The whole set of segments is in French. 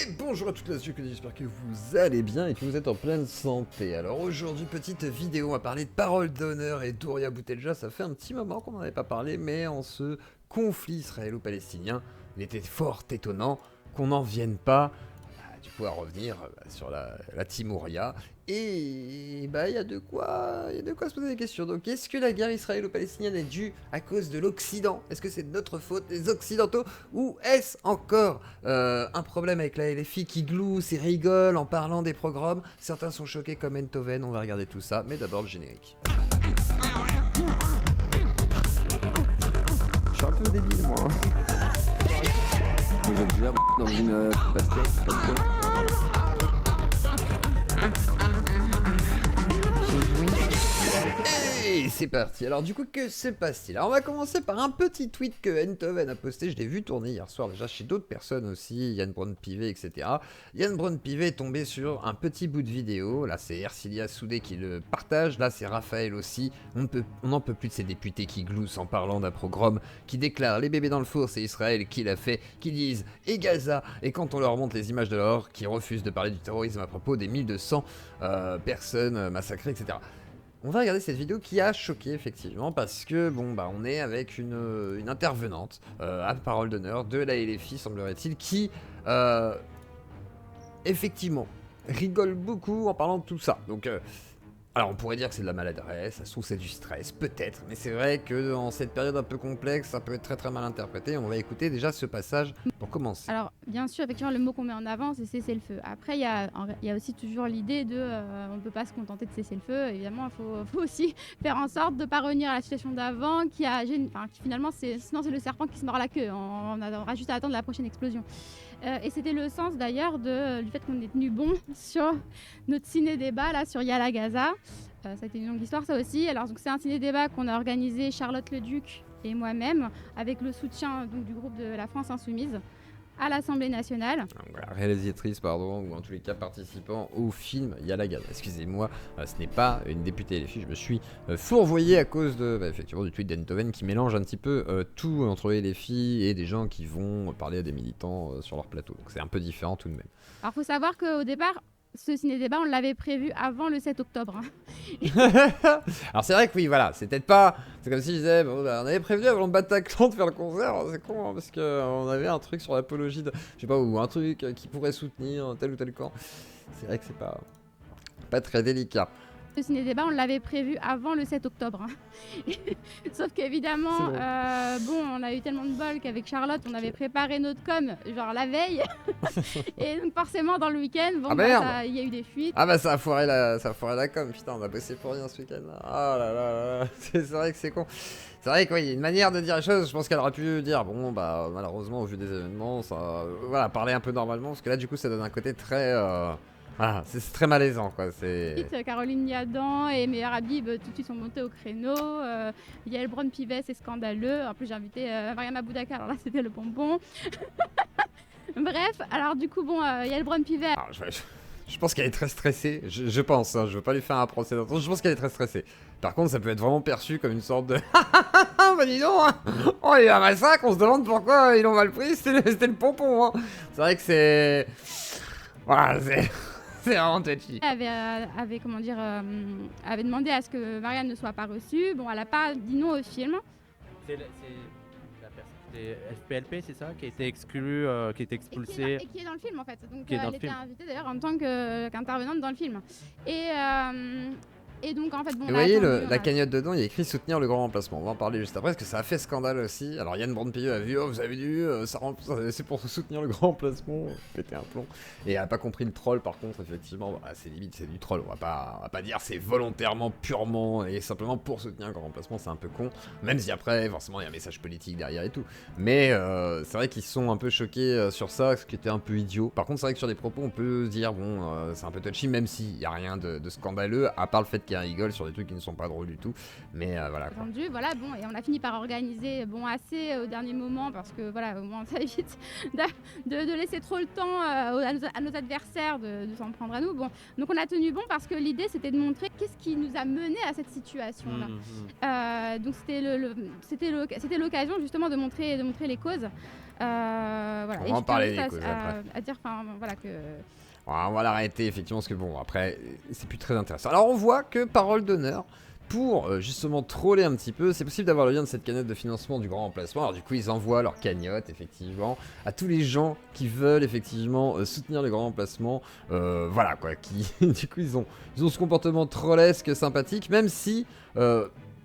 Et bonjour à toutes les yeux, j'espère que vous allez bien et que vous êtes en pleine santé. Alors aujourd'hui, petite vidéo, on va parler de Parole d'honneur et Douria Boutedja. Ça fait un petit moment qu'on n'en avait pas parlé, mais en ce conflit israélo-palestinien, il était fort étonnant qu'on n'en vienne pas du coup à revenir sur la Timouria. Et bah il y a de quoi se poser des questions. Donc est-ce que la guerre israélo-palestinienne est due à cause de l'Occident? Est-ce que c'est de notre faute, les Occidentaux? Ou est-ce encore un problème avec la LFI qui glousse et rigole en parlant des programmes? Certains sont choqués comme Enthoven, on va regarder tout ça, mais d'abord le générique. Je suis un peu débile moi. Vous êtes déjà dans une basket. Et c'est parti. Alors du coup, que se passe-t-il? Alors on va commencer par un petit tweet que Enthoven a posté. Je l'ai vu tourner hier soir déjà chez d'autres personnes aussi, Yann Braun-Pivet, etc. Yann Braun-Pivet est tombé sur un petit bout de vidéo. Là c'est Ercilia Soudé qui le partage. Là c'est Raphaël aussi. On n'en peut plus de ces députés qui gloussent en parlant d'un programme, qui déclarent les bébés dans le four, c'est Israël qui l'a fait, qui disent et Gaza. Et quand on leur montre les images de l'horreur, qui refusent de parler du terrorisme à propos des 1200 personnes massacrées, etc. On va regarder cette vidéo qui a choqué effectivement parce que bon bah on est avec une intervenante à Parole d'honneur de la LFI semblerait-il qui effectivement rigole beaucoup en parlant de tout ça. Donc alors on pourrait dire que c'est de la maladresse, ça se trouve c'est du stress, peut-être, mais c'est vrai que dans cette période un peu complexe, ça peut être très très mal interprété. On va écouter déjà ce passage pour commencer. Alors, bien sûr, effectivement, le mot qu'on met en avant, c'est cesser le feu. Après, il y a aussi toujours l'idée de on ne peut pas se contenter de cesser le feu. Évidemment, il faut aussi faire en sorte de ne pas revenir à la situation d'avant, qui finalement, sinon c'est le serpent qui se mord la queue. On aura juste à attendre la prochaine explosion. Et c'était le sens d'ailleurs du fait qu'on ait tenu bon sur notre ciné-débat là, sur Yala Gaza. Ça a été une longue histoire ça aussi. Alors donc c'est un ciné-débat qu'on a organisé Charlotte Leduc et moi-même avec le soutien donc, du groupe de la France Insoumise à l'Assemblée nationale. Voilà, réalisatrice, pardon, ou en tous les cas participant au film Yala Gaza. Excusez-moi, ce n'est pas une députée LFI, je me suis fourvoyé à cause de, effectivement, du tweet d'Enthoven qui mélange un petit peu tout entre les LFI et des gens qui vont parler à des militants sur leur plateau. Donc c'est un peu différent tout de même. Alors il faut savoir qu'au départ, ce ciné-débat, on l'avait prévu avant le 7 octobre. Alors c'est vrai que oui, voilà, c'est peut-être pas... C'est comme si je disais, bon, bah, on avait prévu avant le Bataclan de faire le concert, alors c'est con, hein, parce qu'on avait un truc sur l'apologie de... Je sais pas, ou un truc qui pourrait soutenir tel ou tel camp. C'est vrai que c'est pas très délicat. Le ciné-débat, on l'avait prévu avant le 7 octobre. Sauf qu'évidemment, on a eu tellement de bol qu'avec Charlotte, on avait préparé notre com, genre la veille. Et donc forcément, dans le week-end, il y a eu des fuites. Ah bah ça a foiré la com, putain, on a bossé pour rien ce week-end là. Oh là là, c'est vrai que c'est con. C'est vrai qu'il y a une manière de dire les choses, je pense qu'elle aurait pu dire, bon bah malheureusement au vu des événements, ça... voilà, parler un peu normalement, parce que là du coup ça donne un côté très... Ah, c'est très malaisant quoi. Caroline Niadan et Meir Habib tout de suite sont montés au créneau. Yael Braun-Pivet, c'est scandaleux. En plus, j'ai invité Mariam Aboudaka, alors là, c'était le bonbon. Bref, alors du coup, Yael Braun-Pivet. Je pense qu'elle est très stressée. Je pense, hein, je veux pas lui faire un procès d'intention. Je pense qu'elle est très stressée. Par contre, ça peut être vraiment perçu comme une sorte de. Bah dis donc, hein. Oh, il y a un massacre, on se demande pourquoi ils l'ont mal pris. C'était le pompon. Hein. C'est vrai que c'est. Voilà, c'est. C'est vraiment touchy. Avait demandé à ce que Marianne ne soit pas reçue. Bon, elle n'a pas dit non au film. C'est la personne, c'était FPLP, c'est ça, qui a été exclue, qui a été expulsée. Et qui est dans le film en fait. Donc elle était invitée d'ailleurs en tant qu'intervenante dans le film. Et donc en fait, vous voyez la cagnotte dedans, il y a écrit soutenir le grand remplacement. On va en parler juste après parce que ça a fait scandale aussi. Alors Yann Braun-Pivet a vu, oh vous avez vu, c'est pour soutenir le grand remplacement, péter un plomb. Et elle a pas compris le troll par contre, effectivement, bah, c'est limite, c'est du troll. On va pas dire c'est volontairement, purement et simplement pour soutenir le grand remplacement, c'est un peu con. Même si après, forcément, il y a un message politique derrière et tout. Mais c'est vrai qu'ils sont un peu choqués sur ça, ce qui était un peu idiot. Par contre, c'est vrai que sur des propos, on peut se dire, bon, c'est un peu touchy, même s'il y a rien de scandaleux, à part le fait chacun rigole sur des trucs qui ne sont pas drôles du tout. Mais voilà quoi. Attendu, voilà, bon, et on a fini par organiser, bon, assez au dernier moment, parce que voilà, au moins ça évite de laisser trop le temps à nos adversaires de s'en prendre à nous. Bon, donc on a tenu bon parce que l'idée c'était de montrer qu'est-ce qui nous a mené à cette situation-là. Donc c'était l'occasion justement de montrer les causes. Voilà. On va en parler des causes après. À dire, enfin voilà que. On va l'arrêter effectivement parce que bon après c'est plus très intéressant. Alors on voit que parole d'honneur pour justement troller un petit peu, c'est possible d'avoir le lien de cette cagnotte de financement du grand remplacement. Alors du coup ils envoient leur cagnotte effectivement à tous les gens qui veulent effectivement soutenir le grand remplacement. Voilà quoi, qui du coup ils ont ce comportement trollesque sympathique, même si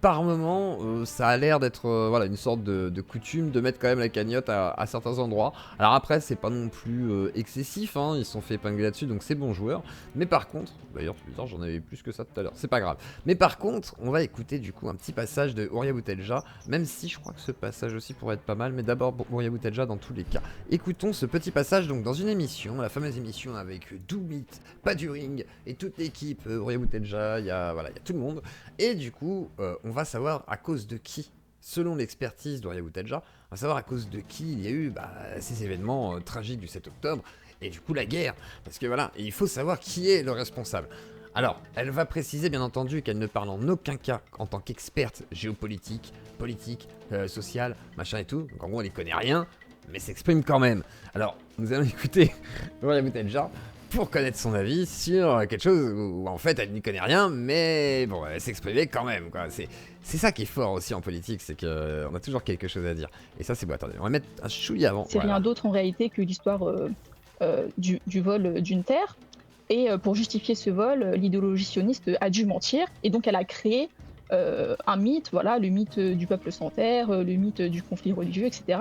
par moment, ça a l'air d'être voilà, une sorte de coutume de mettre quand même la cagnotte à certains endroits. Alors après, c'est pas non plus excessif, hein, ils se sont fait épingler là-dessus, donc c'est bon joueur. Mais par contre, d'ailleurs, plus tard, j'en avais plus que ça tout à l'heure, c'est pas grave. Mais par contre, on va écouter du coup un petit passage de Ouria Boutelja, même si je crois que ce passage aussi pourrait être pas mal, mais d'abord Ouria Boutelja dans tous les cas. Écoutons ce petit passage donc dans une émission, la fameuse émission avec Doomit, Paduring et toute l'équipe, Ouria Boutelja, il y a tout le monde. Et du coup, on va savoir à cause de qui, selon l'expertise d'Ouria Boutelja, on va savoir à cause de qui il y a eu ces événements tragiques du 7 octobre, et du coup la guerre. Parce que voilà, il faut savoir qui est le responsable. Alors, elle va préciser bien entendu qu'elle ne parle en aucun cas en tant qu'experte géopolitique, politique, sociale, machin et tout. Donc en gros, elle n'y connaît rien, mais s'exprime quand même. Alors, nous allons écouter Ouria Boutelja pour connaître son avis sur quelque chose où en fait elle n'y connaît rien, mais bon, elle s'exprimait quand même, quoi. C'est ça qui est fort aussi en politique, c'est qu'on a toujours quelque chose à dire. Et ça c'est bon, attendez, on va mettre un chouïa avant. C'est rien d'autre en réalité que l'histoire du vol d'une terre. Et pour justifier ce vol, l'idéologie sioniste a dû mentir, et donc elle a créé un mythe, voilà, le mythe du peuple sans terre, le mythe du conflit religieux, etc.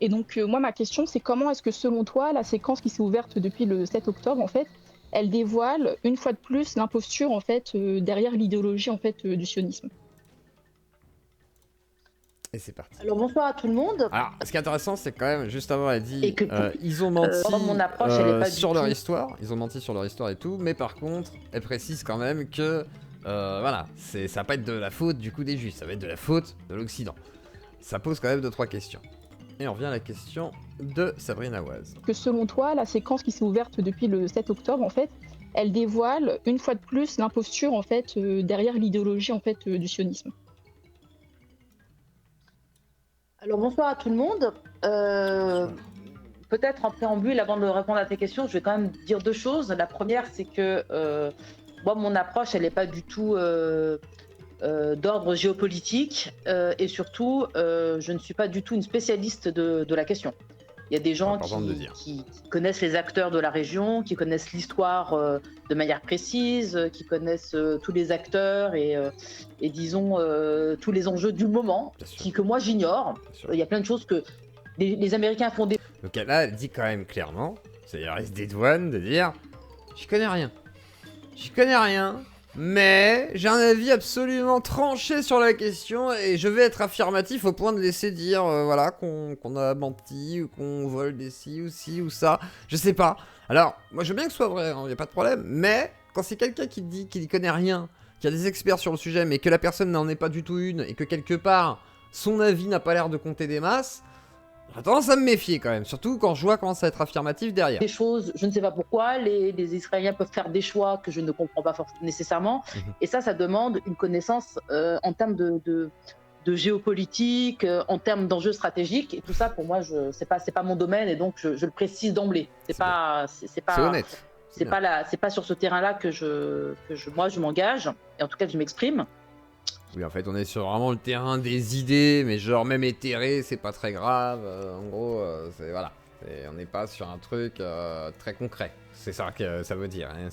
Et donc, moi, ma question, c'est comment est-ce que, selon toi, la séquence qui s'est ouverte depuis le 7 octobre, en fait, elle dévoile, une fois de plus, l'imposture, en fait, derrière l'idéologie, en fait, du sionisme. Et c'est parti. Alors, bonsoir à tout le monde. Alors, ce qui est intéressant, c'est quand même, juste avant, elle dit, que, ils ont menti mon approche, elle est pas sur du leur tout. histoire, ils ont menti sur leur histoire et tout, mais par contre, elle précise quand même que, voilà, ça va pas être de la faute, du coup, des Juifs, ça va être de la faute de l'Occident. Ça pose quand même 2-3 questions. Et on revient à la question de Sabrina Waz. Que selon toi, la séquence qui s'est ouverte depuis le 7 octobre, en fait, elle dévoile, une fois de plus, l'imposture, en fait, derrière l'idéologie, en fait, du sionisme. Alors, bonsoir à tout le monde. Peut-être en préambule, avant de répondre à tes questions, je vais quand même dire 2 choses. La première, c'est que moi, mon approche, elle n'est pas du tout d'ordre géopolitique et surtout, je ne suis pas du tout une spécialiste de la question. Il y a des gens qui connaissent les acteurs de la région, qui connaissent l'histoire de manière précise, qui connaissent tous les acteurs et disons tous les enjeux du moment, que moi j'ignore. Il y a plein de choses que les Américains font des... Donc là, elle dit quand même clairement, c'est-à-dire reste des douanes, de dire « Je connais rien. Je connais rien. » Mais j'ai un avis absolument tranché sur la question et je vais être affirmatif au point de laisser dire voilà qu'on a menti ou qu'on vole des ci ou ça, je sais pas. Alors, moi je veux bien que ce soit vrai, hein, y a pas de problème, mais quand c'est quelqu'un qui dit qu'il y connaît rien, qu'il y a des experts sur le sujet mais que la personne n'en est pas du tout une et que quelque part son avis n'a pas l'air de compter des masses, j'ai tendance à me méfier quand même, surtout quand je vois comment ça va être affirmatif derrière. Des choses, je ne sais pas pourquoi, les Israéliens peuvent faire des choix que je ne comprends pas nécessairement. Et ça demande une connaissance en termes de géopolitique, en termes d'enjeux stratégiques. Et tout ça, pour moi, c'est pas mon domaine et donc je le précise d'emblée. C'est honnête. C'est pas sur ce terrain-là que moi je m'engage, et en tout cas je m'exprime. Oui, en fait, on est sur vraiment le terrain des idées, mais genre même éthéré, c'est pas très grave. En gros, voilà. On n'est pas sur un truc très concret. C'est ça que ça veut dire. Hein,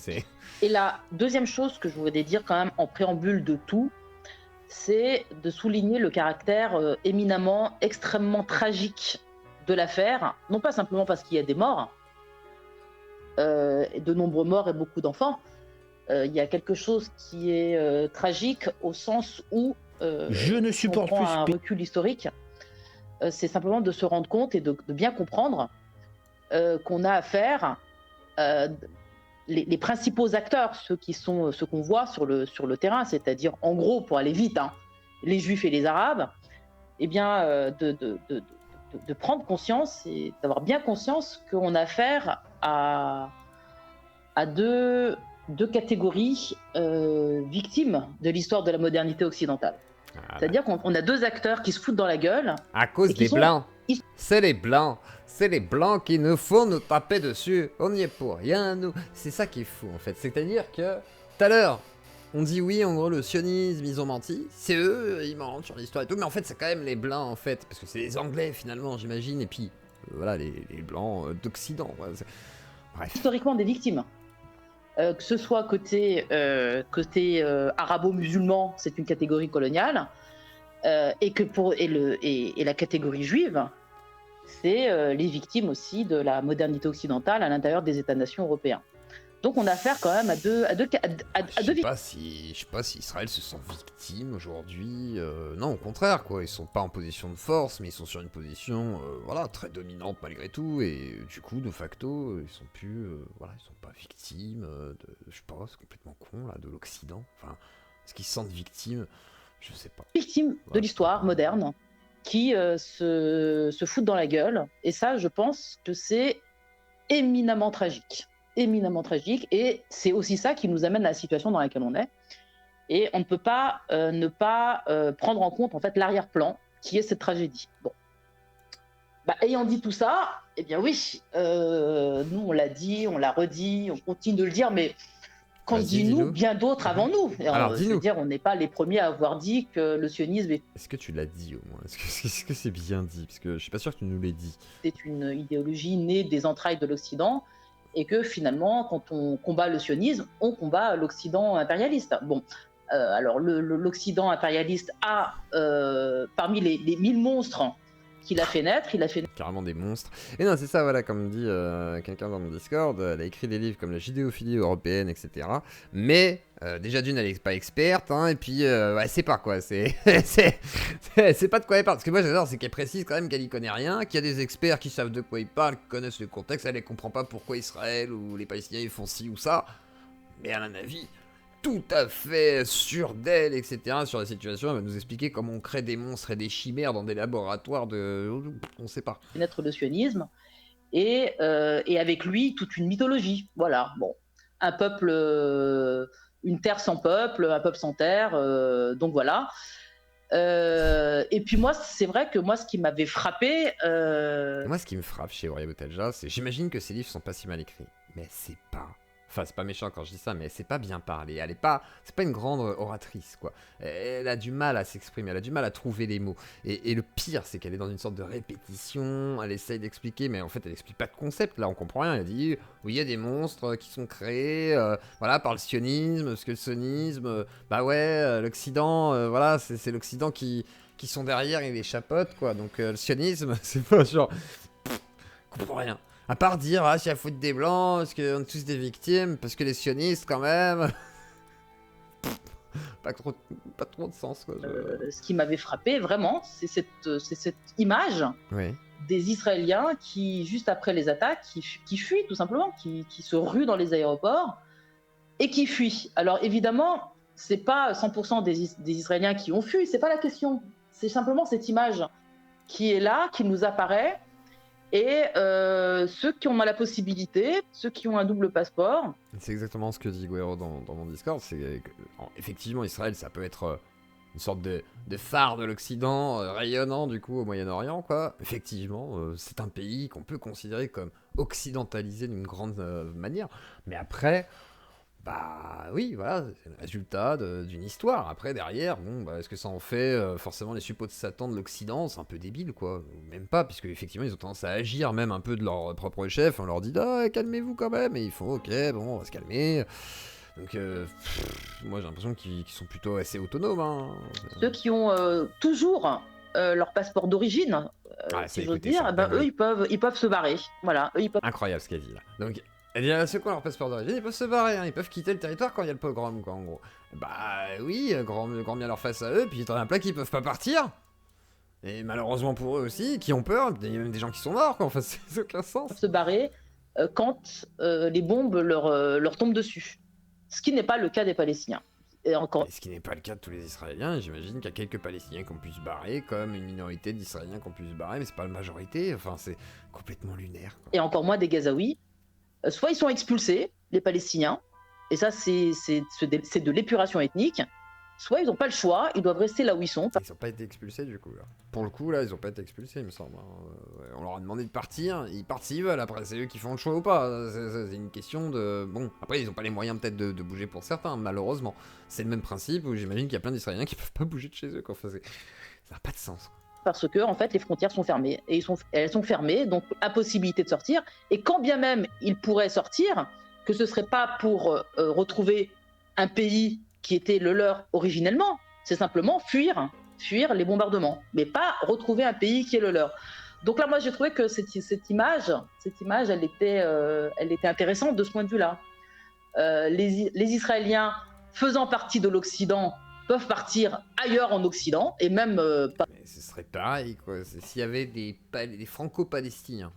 Et la deuxième chose que je voudrais dire quand même en préambule de tout, c'est de souligner le caractère éminemment, extrêmement tragique de l'affaire. Non pas simplement parce qu'il y a des morts, de nombreux morts et beaucoup d'enfants. Il y a quelque chose qui est tragique au sens où je ne supporte on prend plus un recul historique. C'est simplement de se rendre compte et de bien comprendre qu'on a affaire. les principaux acteurs, ceux qu'on voit sur le terrain, c'est-à-dire en gros, pour aller vite, hein, les Juifs et les Arabes, eh bien, de prendre conscience et d'avoir bien conscience qu'on a affaire à deux catégories victimes de l'histoire de la modernité occidentale. Voilà. C'est-à-dire qu'on a deux acteurs qui se foutent dans la gueule. À cause Et qui des sont- Blancs. ils- C'est les Blancs. C'est les Blancs qui nous font nous taper dessus. On n'y est pour rien, nous. C'est ça qui est fou, en fait. C'est-à-dire que, tout à l'heure, on dit oui, en gros, le sionisme, ils ont menti. C'est eux, ils mentent sur l'histoire et tout. Mais en fait, c'est quand même les Blancs, en fait. Parce que c'est les Anglais, finalement, j'imagine. Et puis, voilà, les Blancs d'Occident. Ouais, bref. Historiquement des victimes. Que ce soit côté arabo-musulman, c'est une catégorie coloniale, et la catégorie juive, c'est les victimes aussi de la modernité occidentale à l'intérieur des États-nations européens. Donc on a affaire quand même à deux Je victimes. sais pas si Israël se sent victime aujourd'hui. Non, au contraire, quoi. Ils sont pas en position de force, mais ils sont sur une position, voilà, très dominante malgré tout. Et du coup, de facto, ils sont plus, voilà, ils sont pas victimes je sais pas, c'est complètement con là, de l'Occident. Enfin, est-ce qu'ils se sentent victimes? Je sais pas. Victimes de Ouais, l'histoire moderne qui se foutent dans la gueule. Et ça, je pense que c'est éminemment tragique. Éminemment tragique. Et c'est aussi ça qui nous amène à la situation dans laquelle on est. Et on ne peut pas ne pas prendre en compte en fait l'arrière-plan qui est cette tragédie. Bon. Bah, ayant dit tout ça, eh bien oui, nous on l'a dit, on l'a redit, on continue de le dire, mais quand je Vas-y, dis nous, dis-nous. bien d'autres avant nous. Et Alors, je dis-nous. veux dire, on n'est pas les premiers à avoir dit que le sionisme Est-ce que tu l'as dit au moins? Est-ce que c'est bien dit? Parce que je suis pas sûr que tu nous l'aies dit. est une idéologie née des entrailles de l'Occident et que finalement, quand on combat le sionisme, on combat l'Occident impérialiste. Bon, alors l'Occident impérialiste a, parmi les 1000 monstres qu'il a fait naître, il a fait Carrément des monstres. Et non, c'est ça, voilà, comme dit quelqu'un dans mon Discord, elle a écrit des livres comme la judéophilie européenne, etc. Mais, déjà d'une, elle est pas experte, hein, et puis, ouais, c'est pas quoi, c'est c'est pas de quoi elle parle. Parce que moi, j'adore, c'est qu'elle précise quand même qu'elle y connaît rien, qu'il y a des experts qui savent de quoi ils parlent, qui connaissent le contexte, elle ne comprend pas pourquoi Israël ou les Palestiniens ils font ci ou ça. Mais elle a un avis tout à fait sûr d'elle, etc. sur la situation. Elle va nous expliquer comment on crée des monstres et des chimères dans des laboratoires de... On sait pas. naître le sionisme et avec lui toute une mythologie. Voilà, bon, un peuple, une terre sans peuple, un peuple sans terre, donc voilà. Et puis moi, c'est vrai que moi, ce qui m'avait frappé, Moi, ce qui me frappe chez Auréa Botelja, c'est j'imagine que ses livres sont pas si mal écrits, mais c'est pas... Enfin, c'est pas méchant quand je dis ça, mais c'est pas bien parlé. Elle est pas... C'est pas une grande oratrice, quoi. Elle a du mal à s'exprimer, elle a du mal à trouver les mots. Et le pire, c'est qu'elle est dans une sorte de répétition, elle essaye d'expliquer, mais en fait, elle explique pas de concept. Là, on comprend rien. Elle dit, oui, il y a des monstres qui sont créés, voilà, par le sionisme, parce que le sionisme, bah ouais, l'Occident, voilà, c'est l'Occident qui sont derrière et les chapotent, quoi. Donc, le sionisme, c'est pas genre... on comprend rien. À part dire, ah, c'est la faute des Blancs, parce qu'on est tous des victimes, parce que les sionistes, quand même... pas trop de sens, quoi. ce qui m'avait frappé vraiment, c'est cette image Oui. des Israéliens qui, juste après les attaques, qui fuient tout simplement, qui se ruent dans les aéroports et qui fuient. Alors évidemment, c'est pas 100% des Israéliens qui ont fui, c'est pas la question. C'est simplement cette image qui est là, qui nous apparaît. Et ceux qui en ont la possibilité, ceux qui ont un double passeport. C'est exactement ce que dit Guerrero dans mon Discord. C'est que, effectivement, Israël, ça peut être une sorte de phare de l'Occident, rayonnant du coup au Moyen-Orient, quoi. Effectivement, c'est un pays qu'on peut considérer comme occidentalisé d'une grande manière. Mais après, bah oui, voilà, c'est le résultat d'une histoire. Après, derrière, bon, bah, est-ce que ça en fait forcément les suppôts de Satan de l'Occident? C'est un peu débile, quoi. Ou même pas, puisque effectivement, ils ont tendance à agir même un peu de leur propre chef. On leur dit, ah, calmez-vous quand même. Et ils font, ok, bon, on va se calmer. Donc, moi, j'ai l'impression qu'ils sont plutôt assez autonomes. Hein. Ceux qui ont toujours leur passeport d'origine, si j'ose dire, ça, ben, eux, ils peuvent se barrer. Voilà, eux, ils peuvent. Incroyable ce qu'elle dit là. Donc, elle dit à ceux qui ont leur passeport d'origine, ils peuvent se barrer, hein, ils peuvent quitter le territoire quand il y a le pogrom, quoi, en gros. Bah oui, grand bien leur face à eux, puis t'en as plein qui peuvent pas partir. Et malheureusement pour eux aussi, qui ont peur, il y a même des gens qui sont morts, quoi, enfin, c'est aucun sens. se barrer quand les bombes leur tombent dessus. Ce qui n'est pas le cas des Palestiniens. Et encore, Et ce qui n'est pas le cas de tous les Israéliens, j'imagine qu'il y a quelques Palestiniens qui ont pu se barrer, comme une minorité d'Israéliens qui ont pu se barrer, mais c'est pas la majorité, enfin c'est complètement lunaire. Quoi. et encore moins des Gazaouis. Soit ils sont expulsés, les Palestiniens, et ça c'est de l'épuration ethnique, soit ils n'ont pas le choix, ils doivent rester là où ils sont. Ils n'ont pas été expulsés du coup là. Pour le coup là, ils n'ont pas été expulsés il me semble. Ouais, on leur a demandé de partir, ils partent s'ils veulent, après c'est eux qui font le choix ou pas. C'est une question de... Bon, après ils n'ont pas les moyens peut-être de bouger pour certains, malheureusement. C'est le même principe où j'imagine qu'il y a plein d'Israéliens qui peuvent pas bouger de chez eux. Quoi. Enfin, ça n'a pas de sens. Quoi. Parce que en fait les frontières sont fermées, et elles sont fermées, donc impossibilité de sortir, et quand bien même ils pourraient sortir, que ce serait pas pour retrouver un pays qui était le leur originellement, c'est simplement fuir les bombardements, mais pas retrouver un pays qui est le leur. Donc là, moi, j'ai trouvé que cette image, elle était intéressante de ce point de vue-là. Les Israéliens faisant partie de l'Occident peuvent partir ailleurs en Occident, et même pas. Mais ce serait pareil quoi. S'il y avait des franco-palestiniens,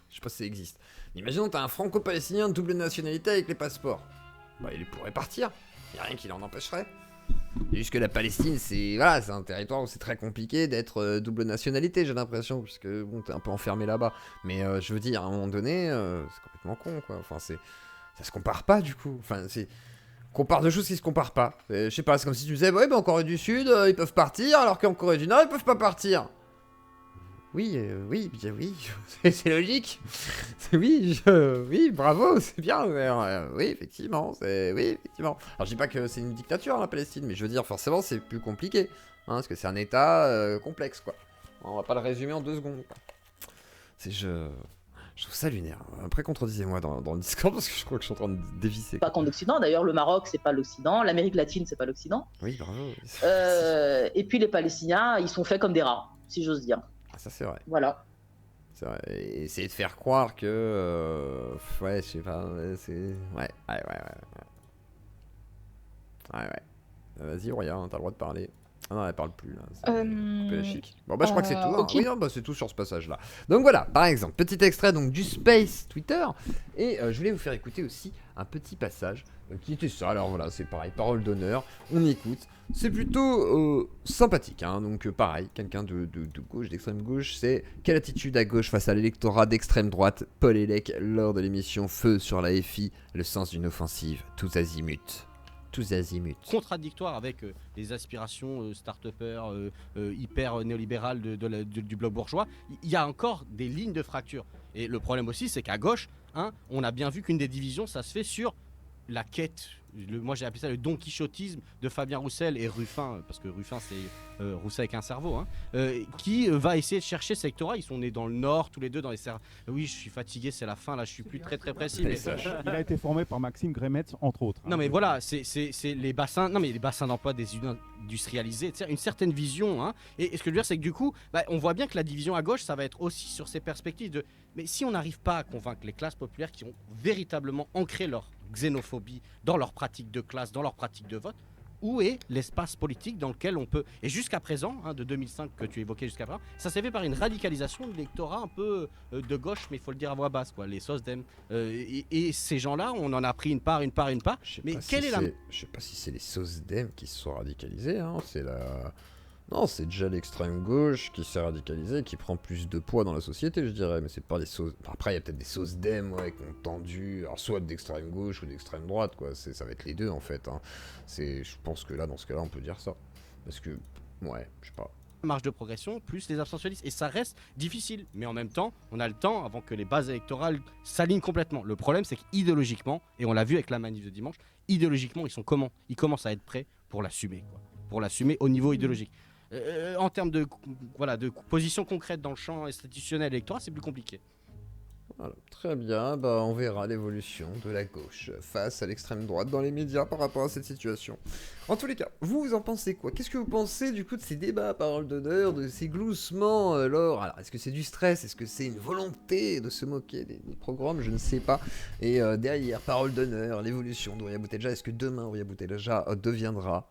je sais pas si ça existe. Imaginons t'as un franco-palestinien de double nationalité avec les passeports. Bah il pourrait partir. Y a rien qui l'en empêcherait. C'est juste que la Palestine, c'est un territoire où c'est très compliqué d'être double nationalité, j'ai l'impression, puisque bon, t'es un peu enfermé là-bas. Mais je veux dire, à un moment donné, c'est complètement con, quoi. Enfin, ça se compare pas, du coup. Enfin, on compare deux choses qui se comparent pas. Je sais pas, c'est comme si tu disais, ouais, bah en Corée du Sud, ils peuvent partir, alors qu'en Corée du Nord, ils peuvent pas partir. Oui, bien oui, c'est logique. Oui, bravo, c'est bien. Oui, effectivement, oui, effectivement. Alors je dis pas que c'est une dictature la Palestine, mais je veux dire forcément c'est plus compliqué, hein, parce que c'est un État complexe quoi. On va pas le résumer en 2 secondes. Quoi. Je trouve ça lunaire. Après contredisez-moi dans le Discord parce que je crois que je suis en train de dévisser. Pas qu'en Occident, d'ailleurs le Maroc c'est pas l'Occident, l'Amérique latine c'est pas l'Occident. Oui, bravo. Et puis les Palestiniens, ils sont faits comme des rats, si j'ose dire. Ah, ça c'est vrai. Voilà. C'est vrai. Et essayer de faire croire que... ouais, je sais pas, c'est... Ouais. Vas-y, Auria, t'as le droit de parler. Ah non, elle parle plus, là. C'est un peu la chic. Bon, bah, je crois que c'est tout. Hein. Ok. Oui, non, bah, c'est tout sur ce passage-là. Donc voilà, par exemple, petit extrait donc, du Space Twitter. Et je voulais vous faire écouter aussi un petit passage qui était ça. Alors voilà, c'est pareil, parole d'honneur. On écoute. C'est plutôt sympathique. Hein. Donc pareil, quelqu'un de gauche, d'extrême gauche. C'est quelle attitude à gauche face à l'électorat d'extrême droite? Paul Elec lors de l'émission Feu sur la FI. Le sens d'une offensive, tous azimuts. Tous azimuts. Contradictoire avec les aspirations start-upers hyper néolibérales du bloc bourgeois, il y a encore des lignes de fracture. Et le problème aussi, c'est qu'à gauche, hein, on a bien vu qu'une des divisions, ça se fait sur la quête. Moi j'ai appelé ça le don quichotisme de Fabien Roussel et Ruffin, parce que Ruffin c'est Rousseau avec un cerveau, hein, qui va essayer de chercher ce électorat. Ils sont nés dans le nord, tous les deux dans les serres. Oui, je suis fatigué, c'est la fin, là je suis plus très précis. Mais... Il a été formé par Maxime Grémetz, entre autres. Non mais voilà, c'est les bassins, non mais les bassins d'emploi des usines industrialisées, une certaine vision. Hein. Et ce que je veux dire, c'est que du coup, on voit bien que la division à gauche, ça va être aussi sur ces perspectives de. Mais si on n'arrive pas à convaincre les classes populaires qui ont véritablement ancré leur xénophobie dans leur pratique de classe, dans leur pratique de vote, où est l'espace politique dans lequel on peut... Et jusqu'à présent, hein, de 2005 que tu évoquais jusqu'à présent, ça s'est fait par une radicalisation de l'électorat un peu de gauche, mais il faut le dire à voix basse, quoi, les SOSDEM. Et ces gens-là, on en a pris une part. Mais quelle est la... Je sais pas si c'est les SOSDEM qui se sont radicalisés, hein, c'est la... Non, c'est déjà l'extrême gauche qui s'est radicalisée, qui prend plus de poids dans la société, je dirais. Mais c'est pas des sauces. Après, il y a peut-être des SOSDEM, ouais, qui ont tendu, alors soit d'extrême gauche ou d'extrême droite, quoi. Ça va être les deux, en fait. Hein. Je pense que là, dans ce cas-là, on peut dire ça. Parce que, ouais, je sais pas. Marge de progression, plus les abstentionnistes. Et ça reste difficile. Mais en même temps, on a le temps avant que les bases électorales s'alignent complètement. Le problème, c'est qu'idéologiquement, et on l'a vu avec la manif de dimanche, idéologiquement, ils sont comment? Ils commencent à être prêts pour l'assumer, quoi. Pour l'assumer au niveau idéologique. En termes de position concrète dans le champ institutionnel électoral, c'est plus compliqué. Voilà, très bien, bah, on verra l'évolution de la gauche face à l'extrême droite dans les médias par rapport à cette situation. En tous les cas, vous en pensez quoi? Qu'est-ce que vous pensez du coup de ces débats à parole d'honneur, de ces gloussements, Laure? Alors, est-ce que c'est du stress? Est-ce que c'est une volonté de se moquer des programmes? Je ne sais pas. Et derrière, parole d'honneur, l'évolution d'Ouria Boutelja, est-ce que demain Ouria Boutelja deviendra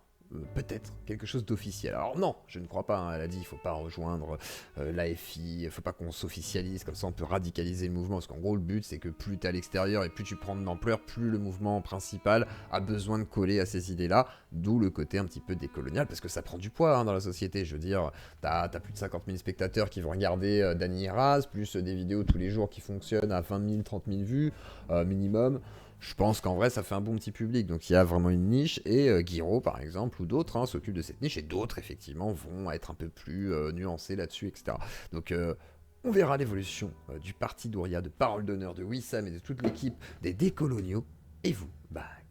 peut-être quelque chose d'officiel. Alors non, je ne crois pas, hein, elle a dit il faut pas rejoindre l'AFI, il faut pas qu'on s'officialise, comme ça on peut radicaliser le mouvement, parce qu'en gros le but c'est que plus tu es à l'extérieur et plus tu prends de l'ampleur, plus le mouvement principal a besoin de coller à ces idées-là, d'où le côté un petit peu décolonial, parce que ça prend du poids hein, dans la société, je veux dire, t'as plus de 50 000 spectateurs qui vont regarder Dany Eraz, plus des vidéos tous les jours qui fonctionnent à 20 000, 30 000 vues minimum. Je pense qu'en vrai, ça fait un bon petit public. Donc, il y a vraiment une niche. Et Guiraud, par exemple, ou d'autres, hein, s'occupent de cette niche. Et d'autres, effectivement, vont être un peu plus nuancés là-dessus, etc. Donc, on verra l'évolution du parti d'Ouria, de Parole d'Honneur, de Wissam et de toute l'équipe des décoloniaux. Et vous,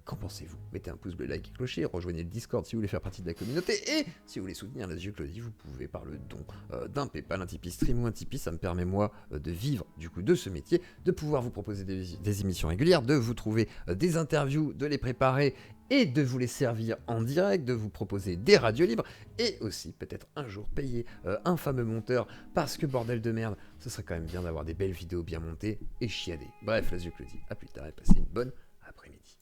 qu'en pensez-vous? Mettez un pouce bleu, like et clocher, rejoignez le Discord si vous voulez faire partie de la communauté, et si vous voulez soutenir la Claudie, vous pouvez par le don d'un Paypal, un Tipeee Stream ou un Tipeee, ça me permet moi de vivre du coup de ce métier, de pouvoir vous proposer des émissions régulières, de vous trouver des interviews, de les préparer et de vous les servir en direct, de vous proposer des radios libres, et aussi peut-être un jour payer un fameux monteur, parce que bordel de merde, ce serait quand même bien d'avoir des belles vidéos bien montées et chiadées. Bref, la Claudie, à plus tard et passez une bonne après-midi.